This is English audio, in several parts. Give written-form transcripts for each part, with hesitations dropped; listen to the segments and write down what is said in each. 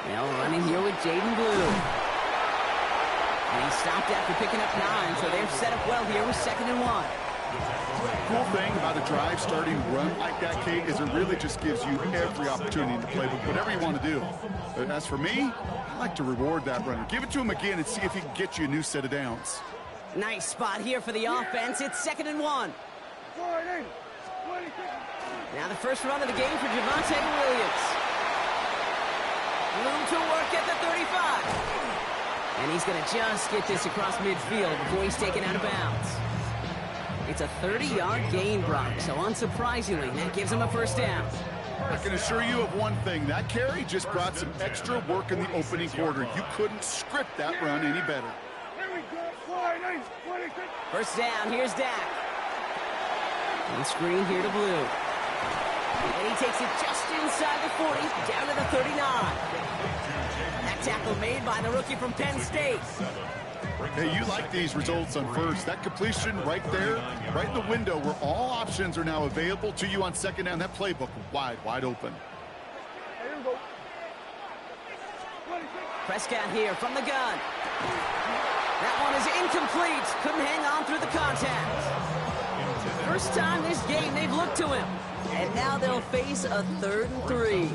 Well, running here with Jaden Blue. And he stopped after picking up 9, so they're set up well here with 2nd and 1. Cool thing about a drive starting run like that, Kate, is it really just gives you every opportunity to play whatever you want to do. As for me, I like to reward that runner. Give it to him again and see if he can get you a new set of downs. Nice spot here for the offense. It's 2nd and 1. Now the first run of the game for Javonte Williams. Room to work at the 35. And he's going to just get this across midfield before he's taken out of bounds. It's a 30-yard gain, Brock, so unsurprisingly, that gives him a first down. I can assure you of one thing. That carry just brought some extra work in the opening quarter. You couldn't script that run any better. First down, here's Dak. And screen here to Blue. And he takes it just inside the 40, down to the 39. That tackle made by the rookie from Penn State. Hey, you like these results on first. That completion right there, right in the window where all options are now available to you on second down. That playbook wide open. Prescott here from the gun. That one is incomplete. Couldn't hang on through the contact. First time this game they've looked to him. And now they'll face a 3rd and 3.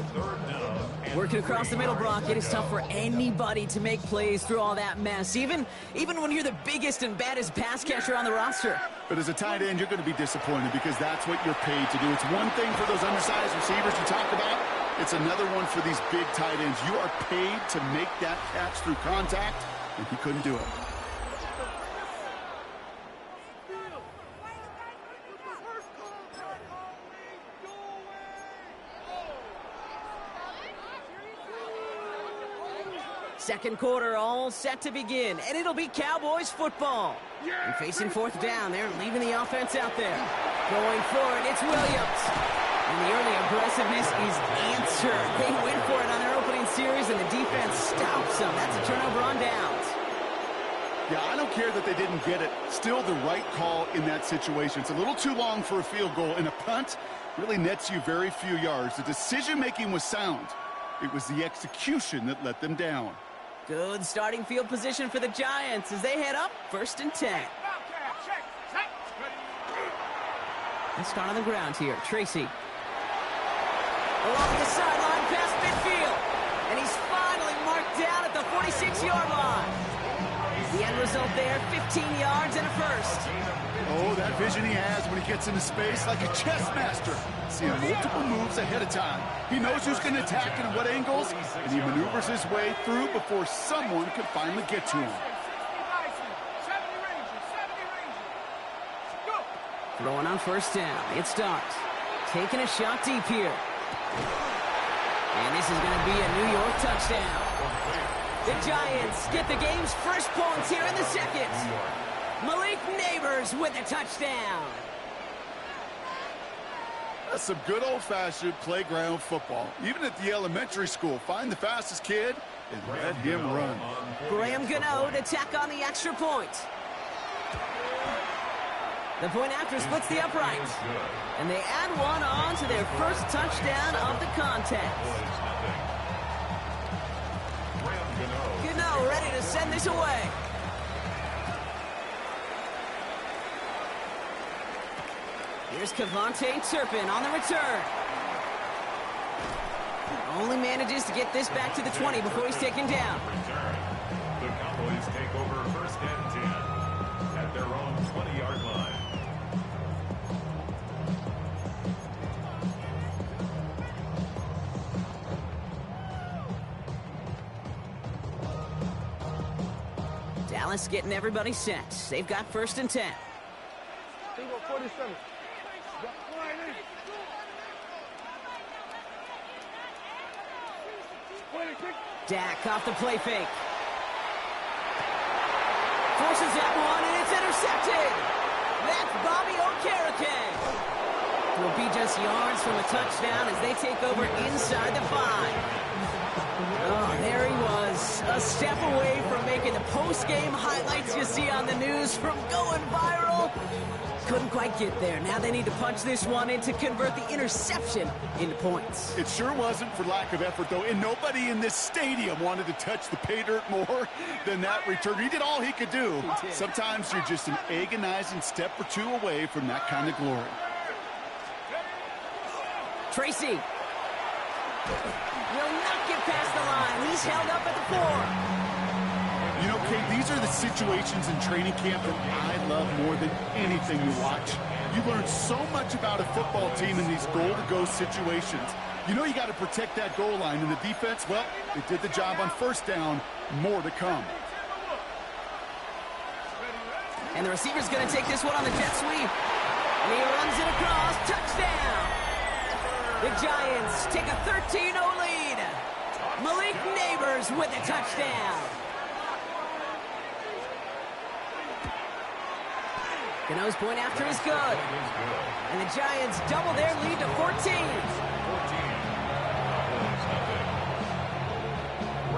Working across the middle, Brock, it is tough for anybody to make plays through all that mess, even when you're the biggest and baddest pass catcher on the roster. But as a tight end, you're going to be disappointed because that's what you're paid to do. It's one thing for those undersized receivers you talk about. It's another one for these big tight ends. You are paid to make that catch through contact, and he couldn't do it. Second quarter all set to begin, and it'll be Cowboys football. And facing 4th down, they're leaving the offense out there. Going for it, it's Williams. And the early aggressiveness is answered. They went for it on their opening series, and the defense stops them. That's a turnover on downs. Yeah, I don't care that they didn't get it. Still the right call in that situation. It's a little too long for a field goal, and a punt really nets you very few yards. The decision-making was sound. It was the execution that let them down. Good starting field position for the Giants as they head up 1st and 10. Let's start on the ground here. Tracy. Along the sideline past midfield. And he's finally marked down at the 46-yard line. The end result there, 15 yards and a first. Oh, that vision he has when he gets into space like a chess master. Seeing multiple moves ahead of time. He knows who's going to attack and at what angles, and he maneuvers his way through before someone can finally get to him. Throwing on first down. It starts. Taking a shot deep here. And this is going to be a New York touchdown. The Giants get the game's first points here in the second. Malik Neighbors with a touchdown. That's some good old-fashioned playground football. Even at the elementary school, find the fastest kid and let him run. Graham Gano to tack on the extra point. The point after splits the upright. And they add one on to their first touchdown of the contest. Gano ready to send this away. Here's Kevontae Turpin on the return. Only manages to get this back to the 20 before he's taken down. The Cowboys take over 1st and 10 at their own 20-yard line. Dallas getting everybody set. They've got 1st and 10. Bingo 47. Dak off the play fake. Forces that one, and it's intercepted. That's Bobby Okereke. Will be just yards from a touchdown as they take over inside the 5. Oh, there he was. A step away from making the post-game highlights you see on the news from going viral. couldn't quite get there. Now they need to punch this one in to convert the interception into points. It sure wasn't for lack of effort, though, and nobody in this stadium wanted to touch the pay dirt more than that returner. He did all he could do. Sometimes you're just an agonizing step or two away from that kind of glory. Tracy will not get past the line. He's held up at the 4. You know, Kate, these are the situations in training camp that I love more than anything to watch. You learn so much about a football team in these goal-to-go situations. You know you got to protect that goal line, and the defense, well, they did the job on first down. More to come. And the receiver's going to take this one on the jet sweep. And he runs it across. Touchdown! The Giants take a 13-0 lead. Malik Neighbors with a touchdown. Gano's point after is good. And the Giants double their lead to 14.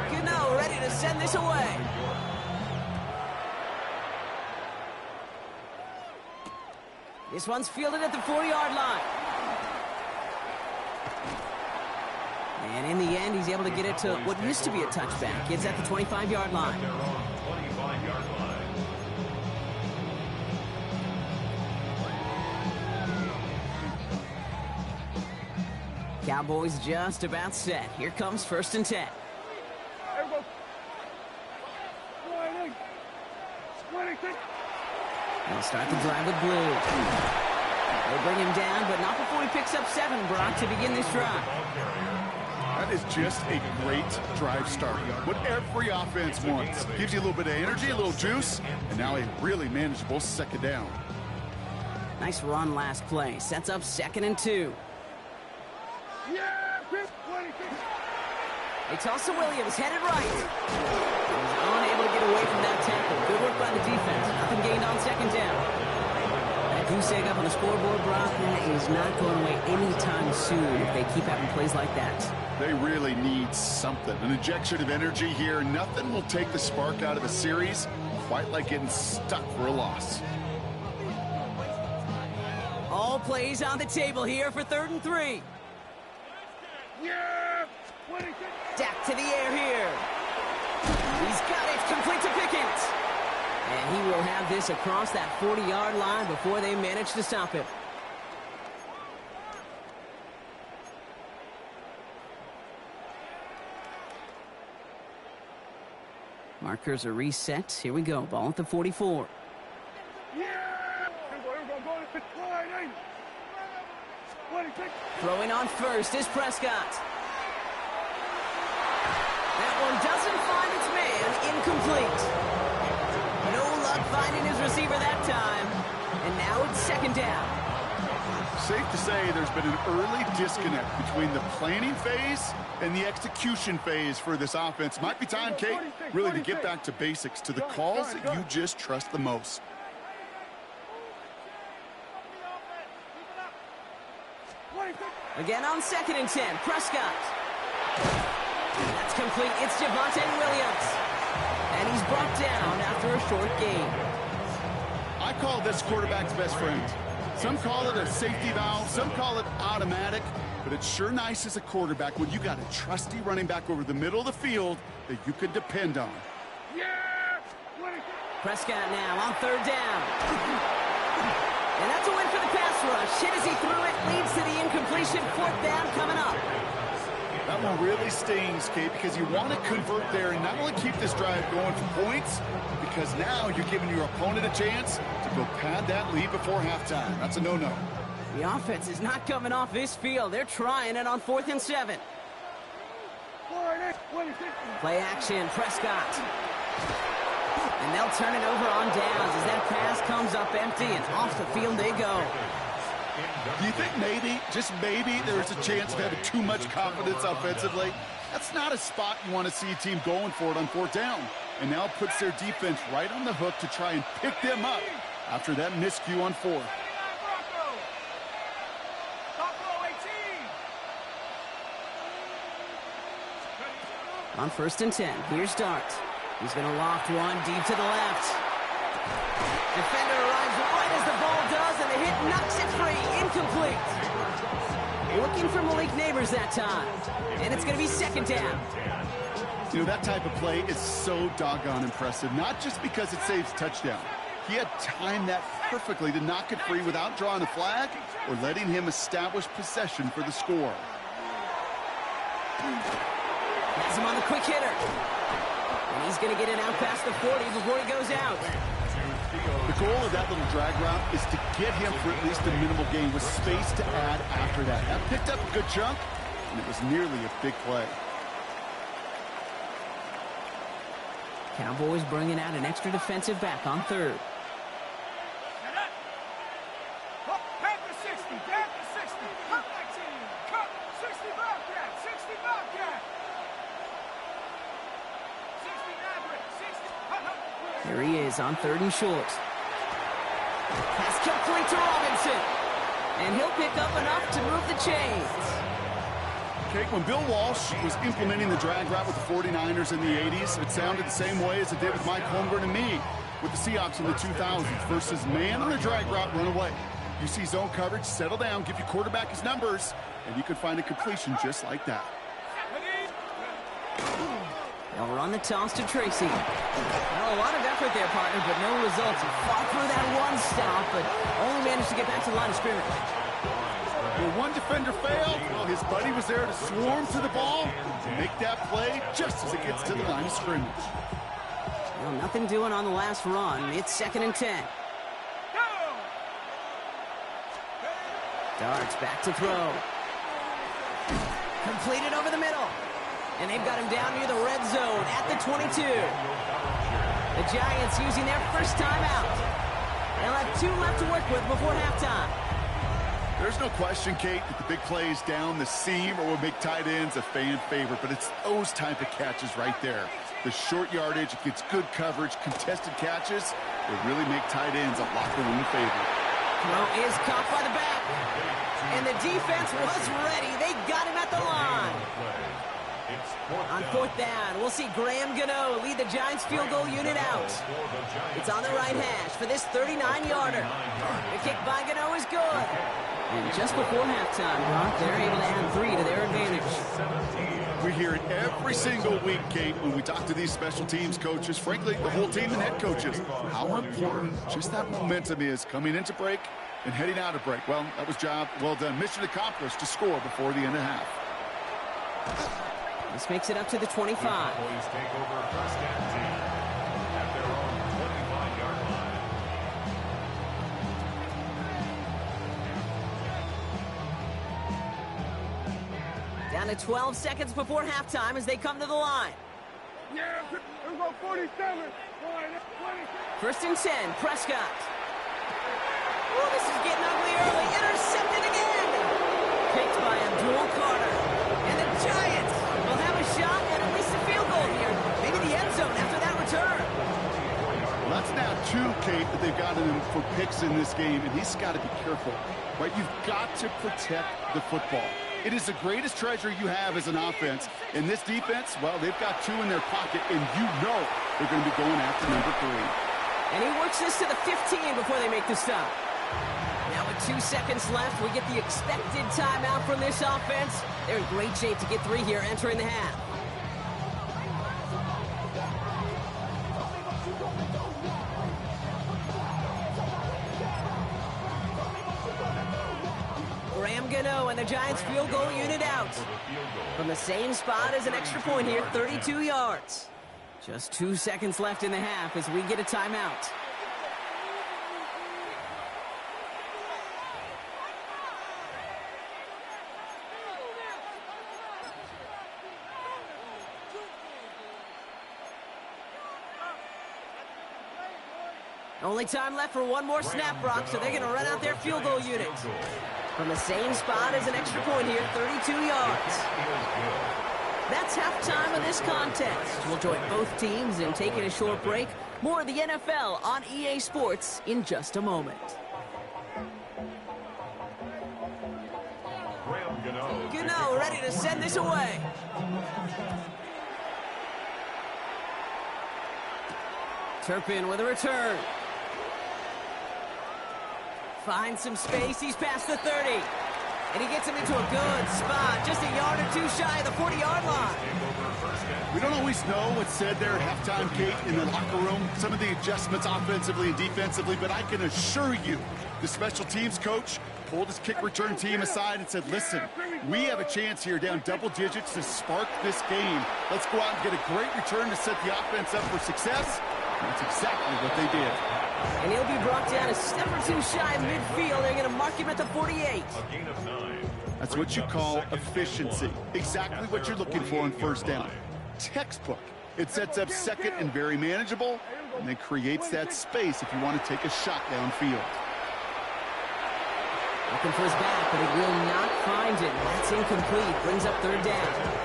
Gano ready to send this away. This one's fielded at the 4-yard line. And in the end, he's able to get it to what used to be a touchback. It's at the 25-yard line. Cowboys just about set. Here comes 1st and 10. They'll start the drive with blue. They bring him down, but not before he picks up 7, Brock, to begin this drive. That is just a great drive start. What every offense wants. Gives you a little bit of energy, a little juice, and now a really manageable 2nd down. Nice run last play. Sets up 2nd and 2. They toss to Williams, headed right. He's unable to get away from that tackle. Good work by the defense. Nothing gained on 2nd down. That goose egg up on the scoreboard, Brock, that is not going away anytime soon if they keep having plays like that. They really need something. An injection of energy here. Nothing will take the spark out of a series quite like getting stuck for a loss. All plays on the table here for 3rd and 3. Dak to the air here. He's got it, complete to Pickens. And he will have this across that 40-yard line before they manage to stop him. Markers are reset. Here we go. Ball at the 44. Throwing on first is Prescott. That one doesn't find its man. Incomplete. No luck finding his receiver that time. And now it's 2nd down. Safe to say there's been an early disconnect between the planning phase and the execution phase for this offense. Might be time, Kate, really to get back to basics, to the calls that you just trust the most. Again on 2nd and 10. Prescott. That's complete. It's Javonte Williams. And he's brought down after a short gain. I call this quarterback's best friend. Some call it a safety valve, some call it automatic, but it's sure nice as a quarterback when you got a trusty running back over the middle of the field that you could depend on. Prescott now on 3rd down. And that's a win for the pass rush. Hit as he threw it, leads to the incompletion. 4th down coming up. That one really stings, Kate, because you want to convert there and not only keep this drive going for points, because now you're giving your opponent a chance to go pad that lead before halftime. That's a no-no. The offense is not coming off this field. They're trying it on 4th and 7. Play action, Prescott. And they'll turn it over on downs as that pass comes up empty and off the field they go. Do you think maybe, just maybe, there's a chance of having too much confidence offensively? That's not a spot you want to see a team going for it on 4th down. And now puts their defense right on the hook to try and pick them up after that miscue on 4th. On 1st and 10, here's Dart. He's going to loft one deep to the left. Defender arrives right as the ball does, and hit, knocks it free, incomplete. Looking for Malik Neighbors that time. And it's going to be second down. You know, that type of play is so doggone impressive, not just because it saves touchdown. He had timed that perfectly to knock it free without drawing a flag or letting him establish possession for the score. Has him on the quick hitter. And he's going to get it out past the 40 before he goes out. The goal of that little drag route is to get him for at least a minimal gain with space to add after that. That picked up a good chunk, and it was nearly a big play. Cowboys bringing out an extra defensive back on third. Back to 60, back to 60. Cut that team. Cut. 60 Bobcat, 60 Bobcat. 60 Maverick, 60. Here he is on third and short. Pass complete to Robinson. And he'll pick up enough to move the chains. Okay, when Bill Walsh was implementing the drag route with the 49ers in the 80s, it sounded the same way as it did with Mike Holmgren and me with the Seahawks in the 2000s versus man on the drag route, run away. You see zone coverage, settle down, give your quarterback his numbers, and you could find a completion just like that. Now we're on the toss to Tracy. Well, a lot of effort there, partner, but no results. He fought through that one stop, but only managed to get back to the line of scrimmage. When one defender failed, well, his buddy was there to swarm to the ball and make that play just as it gets to the line of scrimmage. Well, nothing doing on the last run. It's 2nd and 10. Darts back to throw. Completed over the middle. And they've got him down near the red zone at the 22. The Giants using their first timeout. They'll have 2 left to work with before halftime. There's no question, Kate, that the big plays down the seam or will make tight ends a fan favorite, but it's those type of catches right there. The short yardage, it gets good coverage, contested catches, they really make tight ends a locker room favorite. Throw is caught by the back. And the defense was ready. They got him at the line. On 4th down, we'll see Graham Gano lead the Giants field goal unit out. It's on the right hash for this 39-yarder. The kick by Gano is good. And just before halftime, Brock, they're able to add 3 to their advantage. We hear it every single week, Kate, when we talk to these special teams coaches, frankly, the whole team and head coaches, how important just that momentum is coming into break and heading out of break. Well, that was job well done. Mission accomplished to score before the end of half. This makes it up to the 25. Cowboys take over 1st and 10 at their own 25-yard line. Down to 12 seconds before halftime as they come to the line. Yeah, let's go 47. 1st and 10, Prescott. Oh, this is getting ugly early. Intercepted again. Picked by Abdul Carter. And the Giants will have a shot at least a field goal here. Maybe the end zone after that return. Well, that's now 2, Kate, that they've gotten him for picks in this game, and he's got to be careful, right? You've got to protect the football. It is the greatest treasure you have as an offense. In this defense, well, they've got 2 in their pocket, and you know they're going to be going after number 3. And he works this to the 15 before they make the stop. Now with 2 seconds left, we get the expected timeout from this offense. They're in great shape to get 3 here entering the half. Graham Gano and the Giants field goal unit out. From the same spot as an extra point here, 32 yards. Just 2 seconds left in the half as we get a timeout. Only time left for 1 more snap, Brock, so they're going to run out their field goal unit. From the same spot as an extra point here, 32 yards. That's halftime of this contest. We'll join both teams in taking a short break. More of the NFL on EA Sports in just a moment. Gano ready to send this away. Turpin with a return. Finds some space. He's past the 30. And he gets him into a good spot. Just a yard or two shy of the 40-yard line. We don't always know what's said there at halftime, Kate, in the locker room. Some of the adjustments offensively and defensively, but I can assure you the special teams coach pulled his kick return team aside and said, listen, we have a chance here down double digits to spark this game. Let's go out and get a great return to set the offense up for success. And that's exactly what they did. And he'll be brought down a step or two shy of midfield. They're going to mark him at the 48. A gain of 9. That's what you call efficiency. Exactly what you're looking for on first down. Textbook. It sets up second and very manageable, and then creates that space if you want to take a shot downfield. Looking for his back, but he will not find it. That's incomplete. Brings up third down.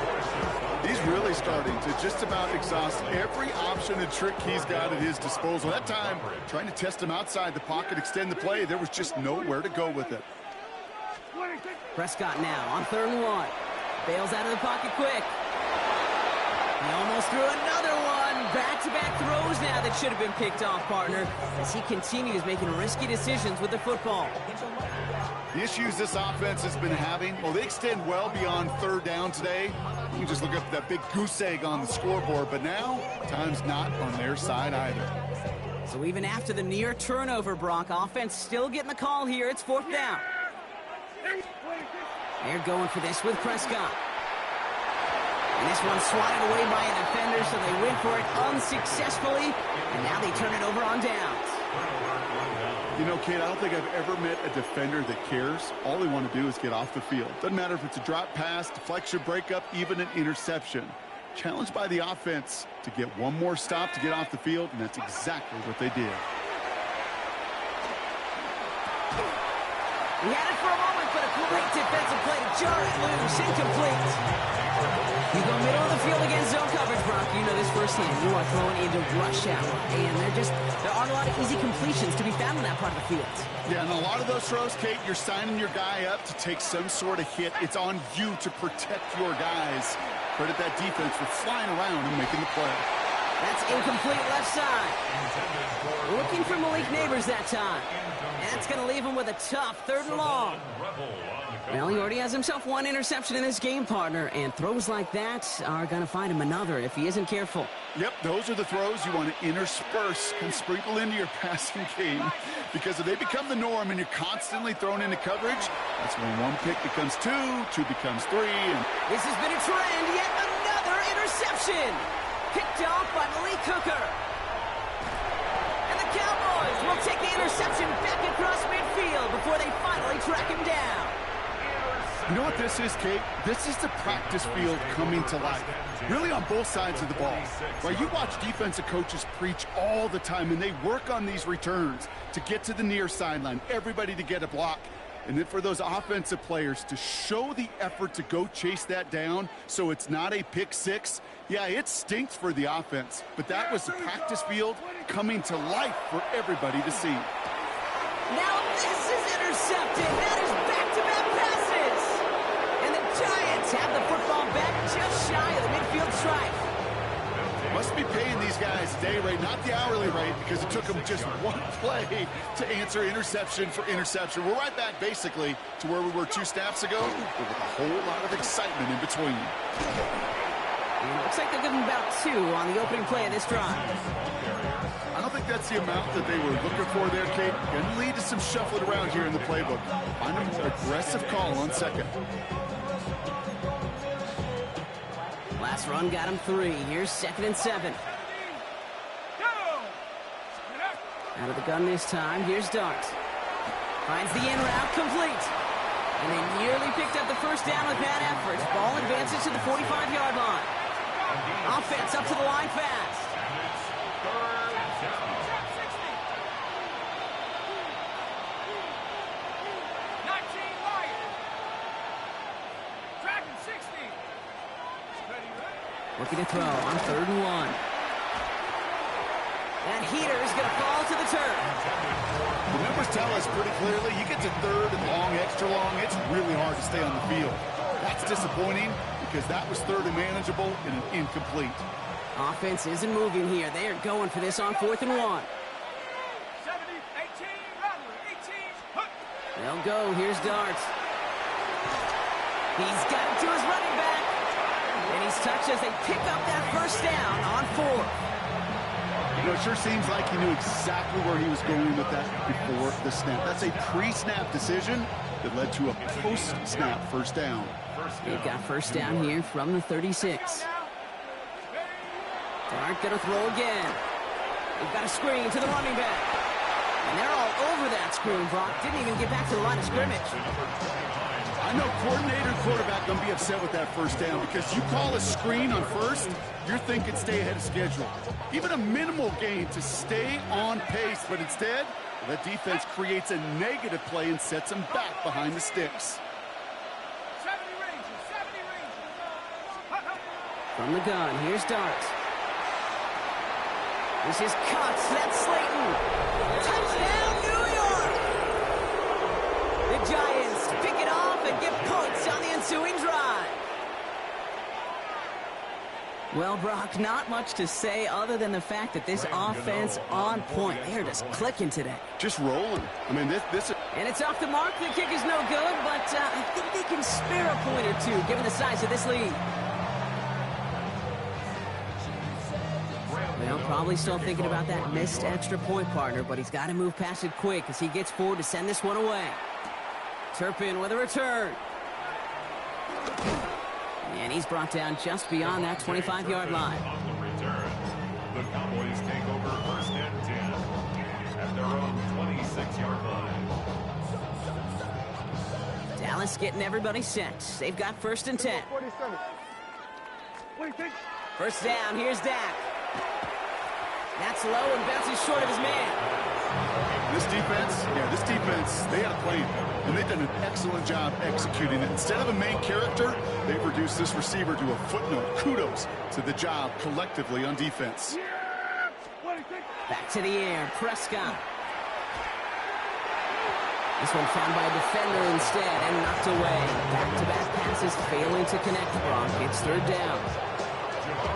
He's really starting to just about exhaust every option and trick he's got at his disposal. That time, trying to test him outside the pocket, extend the play, there was just nowhere to go with it. Prescott now on 3rd and 1. Bails out of the pocket quick. He almost threw another one. Back-to-back throws now that should have been picked off, partner, as he continues making risky decisions with the football. The issues this offense has been having, well, they extend well beyond 3rd down today. You can just look up that big goose egg on the scoreboard, but now time's not on their side either. So even after the near turnover, Brock, offense still getting the call here. It's 4th down. They're going for this with Prescott. And this one's swatted away by a defender, so they went for it unsuccessfully. And now they turn it over on downs. You know, Kate, I don't think I've ever met a defender that cares. All they want to do is get off the field. Doesn't matter if it's a drop pass, deflection, breakup, even an interception. Challenged by the offense to get one more stop to get off the field, and that's exactly what they did. He had it for a moment, but a great defensive play to jar it loose. Incomplete. You go middle of the field against zone coverage, Brock. You know this firsthand. You are throwing into rush hour. And there aren't a lot of easy completions to be found in that part of the field. Yeah, and a lot of those throws, Kate, you're signing your guy up to take some sort of hit. It's on you to protect your guys. Credit that defense for flying around and making the play. That's incomplete left side. Looking for Malik Neighbors that time. And that's going to leave him with a tough 3rd and long. Well, he already has himself one interception in this game, partner, and throws like that are going to find him another if he isn't careful. Yep, those are the throws you want to intersperse and sprinkle into your passing game, because if they become the norm and you're constantly thrown into coverage, that's when one pick becomes two becomes 3. And this has been a trend. Yet another interception. Picked off by Malik Hooker. And the Cowboys will take the interception back across midfield before they finally track him down. you know what this is, Kate? This is the practice field coming to life. Really on both sides of the ball. Right? You watch defensive coaches preach all the time, and they work on these returns to get to the near sideline, everybody to get a block. And then for those offensive players to show the effort to go chase that down so it's not a pick six, yeah, it stinks for the offense. But that was the practice field coming to life for everybody to see. Now this is intercepted. That is back-to-back passes. And the Giants have the football back just shy of the midfield stripe. Must be paying these guys day rate, not the hourly rate, because it took them just one play to answer interception for interception. We're right back, basically, to where we were 2 snaps ago, with a whole lot of excitement in between. And it looks like they'll give them about 2 on the opening play of this drive. I don't think that's the amount that they were looking for there, Kate. Going to lead to some shuffling around here in the playbook. Find a more aggressive call on second. Last run got him 3. Here's 2nd and 7. Out of the gun this time. Here's Dart. Finds the in route, complete. And they nearly picked up the first down with that effort. Ball advances to the 45-yard line. Offense up to the line fast. Looking to throw on 3rd and 1. That heater is going to fall to the turf. The numbers tell us pretty clearly, you get to 3rd and long, extra long, it's really hard to stay on the field. That's disappointing because that was 3rd and manageable and an incomplete. Offense isn't moving here. They are going for this on 4th and 1. 70, 18, run, 18, hook. They'll go. Here's Dart. He's got it to his running back. And he's touched as they pick up that first down on 4th. You know, it sure seems like he knew exactly where he was going with that before the snap. That's a pre-snap decision that led to a post-snap first down. They've got first down here from the 36. Dart gonna throw again. They've got a screen to the running back. And they're all over that screen, Brock. Didn't even get back to the line of scrimmage. I know coordinator and quarterback going to be upset with that first down because you call a screen on first, you're thinking stay ahead of schedule. Even a minimal gain to stay on pace, but instead, the defense creates a negative play and sets them back behind the sticks. 70 Rangers, 70 Rangers. From the gun, here's Dart. This is Cuts. That's Slayton. Touchdown, New York! The Giants pick it off and get points on the ensuing drive. Well, Brock, not much to say other than the fact that this offense on point. They're just clicking today. Just rolling. I mean, this And it's off the mark. The kick is no good, but I think they can spare a point or two given the size of this lead. Well, probably still thinking about that missed extra point, partner, but he's got to move past it quick as he gets forward to send this one away. Turpin with a return. And he's brought down just beyond that 25-yard line. On the return, the Cowboys take over first and 10 at their own 26-yard line. Dallas getting everybody set. They've got first and 10. 47. What do you think? First down, here's Dak. That's low and bounces short of his man. This defense, they had a plan, and they've done an excellent job executing it. Instead of a main character, they've reduced this receiver to a footnote. Kudos to the job collectively on defense. What do you think? Back to the air, Prescott. This one found by a defender instead and knocked away. Back-to-back passes failing to connect, Brock. It's third down.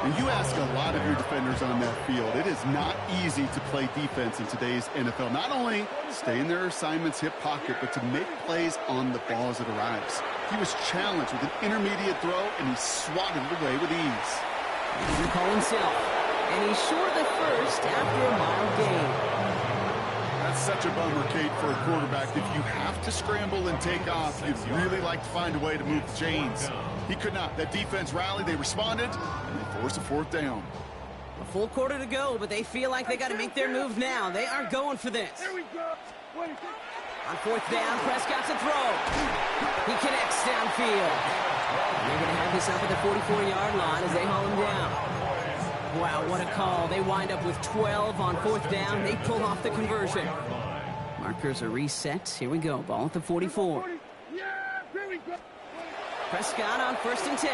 And you ask a lot of your defenders on that field, it is not easy to play defense in today's NFL. Not only stay in their assignment's hip pocket, but to make plays on the ball as it arrives. He was challenged with an intermediate throw, and he swatted it away with ease. He can call himself. And he's short of the first after a mild gain. That's such a bummer, Kate, for a quarterback. If you have to scramble and take off, you'd really like to find a way to move the chains. He could not. That defense rallied, they responded, and they forced a fourth down. A full quarter to go, but they feel like they got to make their move now. They are going for this. Here we go. What do you think? On fourth down, Prescott's a throw. He connects downfield. They're going to have this up at the 44-yard line as they haul him down. Wow, what a call. They wind up with 12 on fourth down. They pull off the conversion. Markers are reset. Here we go. Ball at the 44. Yeah, here we go. Prescott on first and 10.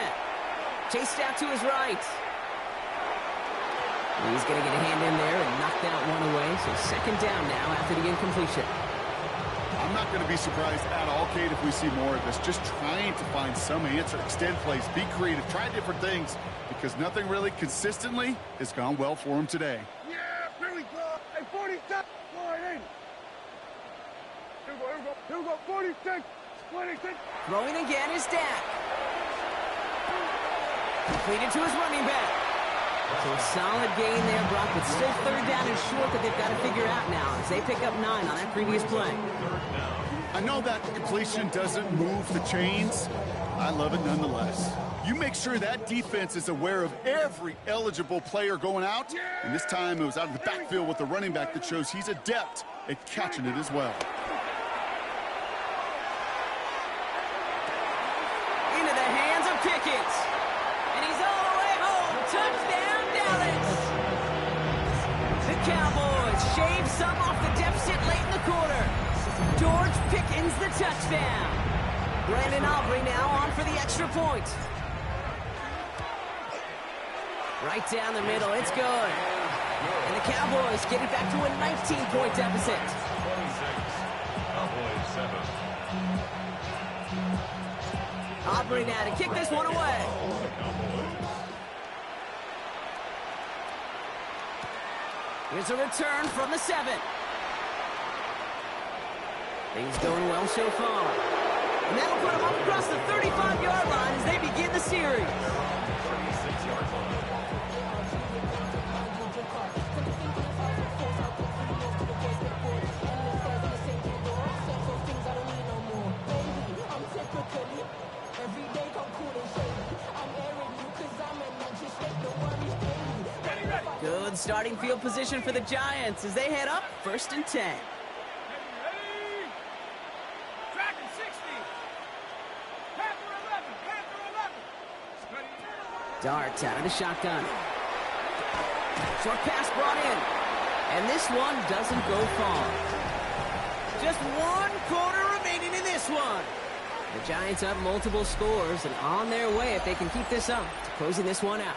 Chased out to his right. He's going to get a hand in there and knock that one away. So second down now after the incompletion. I'm not going to be surprised at all, Kate, if we see more of this. Just trying to find some answer, extend plays, be creative, try different things, because nothing really consistently has gone well for him today. Yeah, here we go. Hey, 47. Boy, ain't it? Here we go. 46. 26. Throwing again is Dak. Completed to his running back. So a solid gain there, Brock, but still third down and short that they've got to figure out now as they pick up 9 on that previous play. I know that completion doesn't move the chains. I love it nonetheless. You make sure that defense is aware of every eligible player going out, and this time it was out of the backfield with the running back that shows he's adept at catching it as well. Into the hands of Pickens. And he's all the way home. Touchdown, Dallas. The Cowboys shave some off the deficit late in the quarter. George Pickens the touchdown. Brandon Aubrey now on for the extra point. Right down the middle, it's good. And the Cowboys get it back to a 19-point deficit. 26. Cowboys 7. Aubrey now to kick this one away. Here's a return from the 7. Things going well so far. And that'll put them up across the 35-yard line as they begin the series. 36-yard line. Good starting field position for the Giants as they head up 1st and 10. Tracking 60. Panther 11. Panther 11. Darts out of the shotgun. Short pass brought in. And this one doesn't go far. Just 1 quarter remaining in this one. The Giants up multiple scores and on their way if they can keep this up to closing this one out.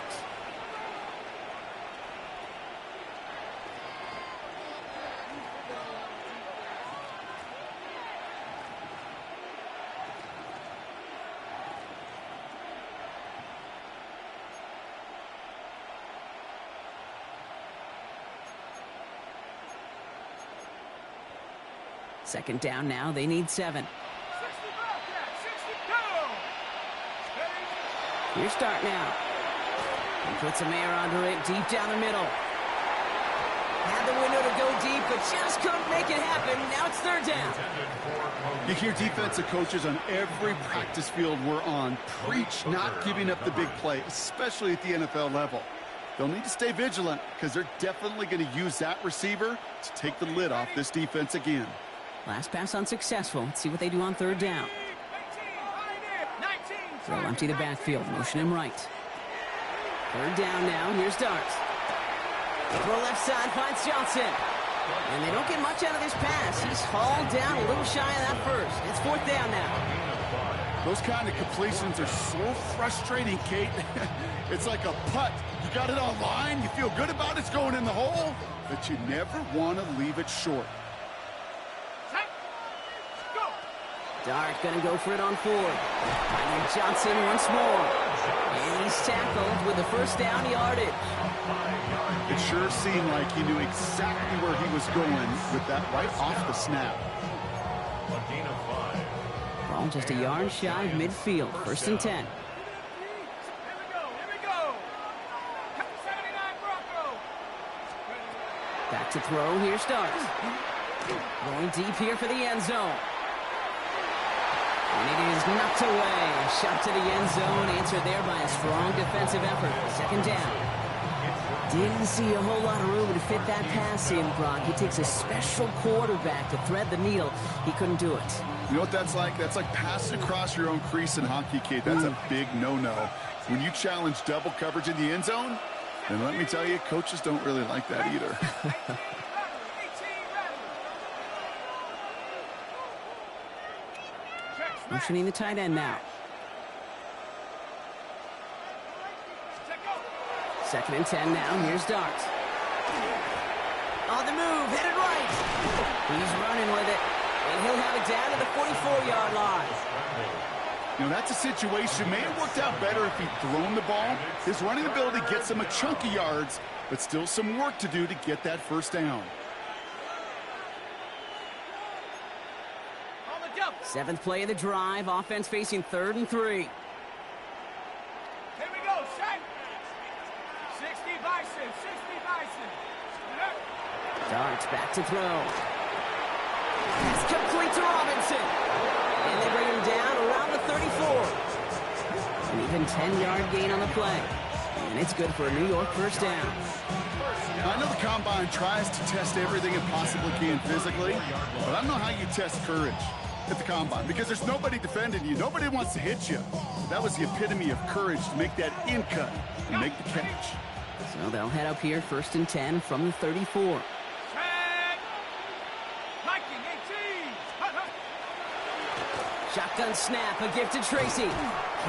Second down now, they need 7. 60 Bobcat. 60 go. Steady. Here's start now. He puts a mare under it deep down the middle. Had the window to go deep, but just couldn't make it happen. Now it's 3rd down. You hear defensive coaches on every practice field we're on preach not giving up the big play, especially at the NFL level. They'll need to stay vigilant because they're definitely going to use that receiver to take the lid off this defense again. Last pass unsuccessful. Let's see what they do on 3rd down. 19. They'll empty the backfield, motion him right. 3rd down now, here's Darts. Throw left side, finds Johnson. And they don't get much out of this pass. He's hauled down a little shy of that first. It's 4th down now. Those kind of completions are so frustrating, Kate. It's like a putt. You got it on line, you feel good about it's going in the hole, but you never want to leave it short. Dart gonna go for it on 4th. Finding Johnson once more. And he's tackled with the 1st down yardage. It sure seemed like he knew exactly where he was going with that right off the snap. A gain of 5. Ball just a yard shy of midfield. 1st and 10. Here we go. 79 Bronco. Back to throw. Here starts. Going deep here for the end zone. And it is knocked away. A shot to the end zone, answered there by a strong defensive effort. 2nd down. Didn't see a whole lot of room to fit that pass in, Brock. It takes a special quarterback to thread the needle. He couldn't do it. You know what that's like? That's like passing across your own crease in hockey, Kate. That's a big no-no. When you challenge double coverage in the end zone, then let me tell you, coaches don't really like that either. Motioning the tight end now. 2nd and 10 now. Here's Darts. On the move, headed right. He's running with it, and he'll have it down to the 44-yard line. You know, that's a situation. May have worked out better if he'd thrown the ball. His running ability gets him a chunk of yards, but still some work to do to get that 1st down. 7th play of the drive. Offense facing 3rd and 3. Here we go, set. 60 Bison, 60 Bison. Darts back to throw. It's complete to Robinson. And they bring him down around the 34. An even 10-yard gain on the play. And it's good for a New York 1st down. I know the Combine tries to test everything it possibly can physically, but I don't know how you test courage at the Combine, because there's nobody defending you. Nobody wants to hit you. That was the epitome of courage, to make that in cut and make the catch. So they'll head up here 1st and 10 from the 34. Shotgun snap, a gift to Tracy.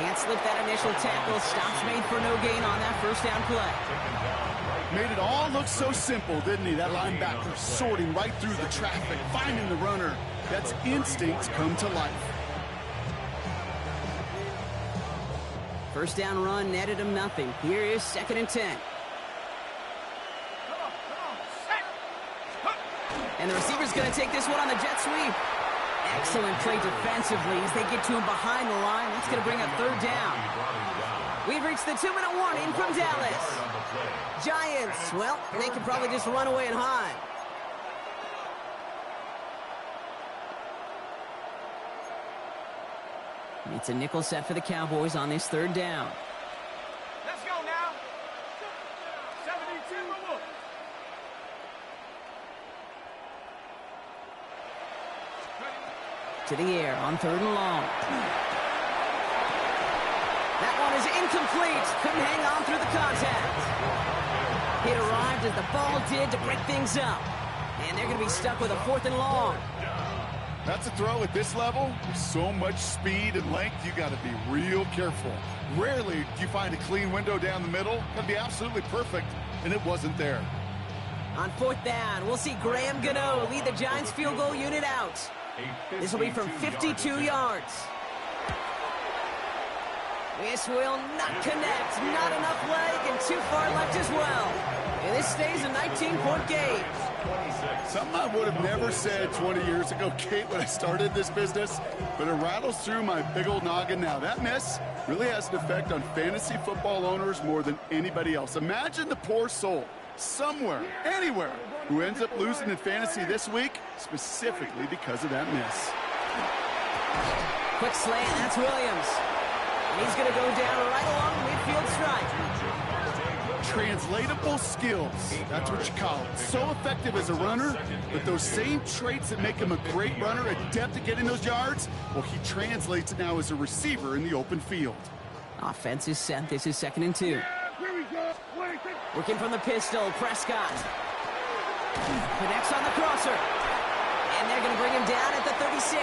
Can't slip that initial tackle. Stops made for no gain on that 1st down play. Made it all look so simple, didn't he? That linebacker sorting right through the traffic, finding the runner. That's instincts come to life. 1st down run netted him nothing. Here is 2nd and 10. And the receiver's going to take this one on the jet sweep. Excellent play defensively as they get to him behind the line. That's going to bring up third down. We've reached the 2-minute warning from Dallas. Giants, well, they can probably just run away and hide. It's a nickel set for the Cowboys on this third down. Let's go now. 72. To the air on third and long. That one is incomplete. Couldn't hang on through the contact. It arrived as the ball did to break things up. And they're going to be stuck with a 4th and long. That's a throw at this level. With so much speed and length, you got to be real careful. Rarely do you find a clean window down the middle. Got to be absolutely perfect, and it wasn't there. On 4th down, we'll see Graham Gano lead the Giants field goal unit out. This will be from 52 yards. This will not connect. Not enough leg and too far left as well. And this stays a 19-point game. Something I would have never said 20 years ago, Kate, when I started this business, but it rattles through my big old noggin now. That miss really has an effect on fantasy football owners more than anybody else. Imagine the poor soul somewhere, anywhere, who ends up losing in fantasy this week, specifically because of that miss. Quick slant, that's Williams. And he's going to go down right along the midfield stripe. Translatable skills, that's what you call it. So effective as a runner, but those same traits that make him a great runner, adept at getting those yards, well, he translates it now as a receiver in the open field. Offense is set. This is 2nd and 2. Here we go. Working from the pistol, Prescott. Connects on the crosser. And they're going to bring him down at the 36.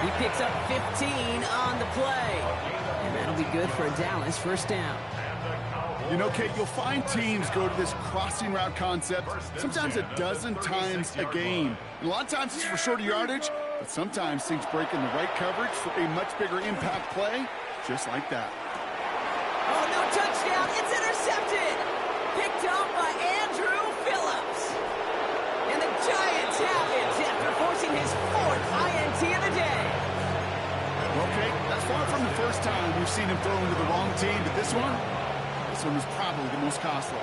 He picks up 15 on the play. And that'll be good for a Dallas 1st down. You know, Kate, you'll find teams go to this crossing route concept sometimes a dozen times a game. And a lot of times it's for shorter yardage, but sometimes teams break in the right coverage for a much bigger impact play, just like that. Oh, no touchdown. It's intercepted. Picked up by Andrew Phillips. And the Giants have it after forcing his 4th INT of the day. Okay, that's far from the first time we've seen him throw into the wrong team, but this one was probably the most costly.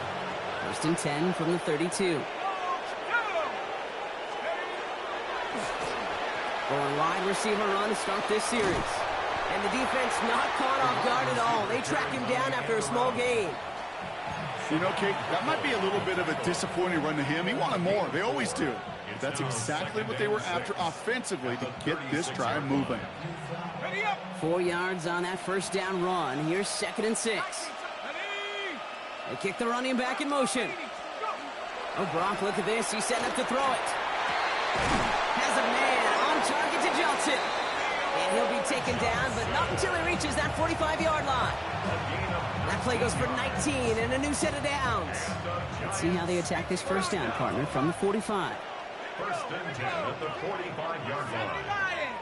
1st and 10 from the 32. Going wide receiver run to start this series. And the defense not caught off guard at all. They track him down after a small gain. You know, Kate, that might be a little bit of a disappointing run to him. He wanted more. They always do. But that's exactly what they were after offensively to get this drive moving. 4 yards on that 1st down run. Here's 2nd and 6. They kick the running back in motion. Oh, Brock, look at this. He's setting up to throw it. Has a man on target to Johnson. And he'll be taken down, but not until he reaches that 45-yard line. That play goes for 19 and a new set of downs. Let's see how they attack this 1st down, partner, from the 45. 1st and 10 at the 45-yard line.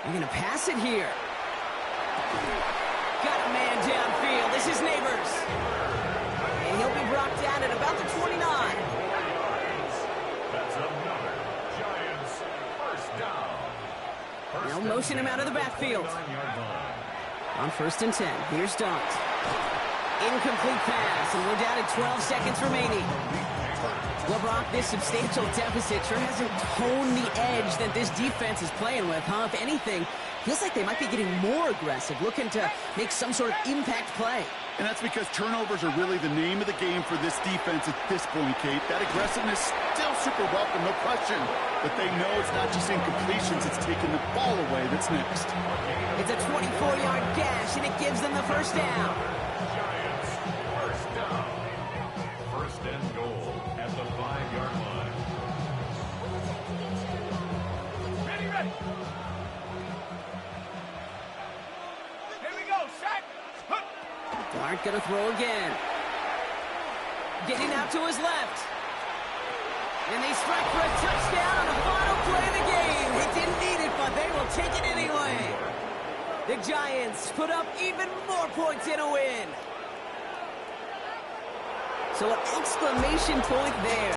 They're going to pass it here. Got a man downfield. This is Neighbors. And he'll be brought down at about the 29. That's another Giants 1st down. They'll motion him out of the backfield. On 1st and 10, here's Dont. Incomplete pass, and we're down at 12 seconds remaining. Well, Brock, this substantial deficit sure hasn't honed the edge that this defense is playing with, huh? If anything, feels like they might be getting more aggressive, looking to make some sort of impact play. And that's because turnovers are really the name of the game for this defense at this point, Kate. That aggressiveness still super welcome, no question. But they know it's not just incompletions, it's taking the ball away that's next. It's a 24-yard gash, and it gives them the 1st down. Giants 1st down. 1st and goal at the 5-yard line. Ready. Here we go, sack. Dart gonna throw again. Getting out to his left. And they strike for a touchdown on the final play of the game. They didn't need it, but they will take it anyway. The Giants put up even more points in a win. So an exclamation point there.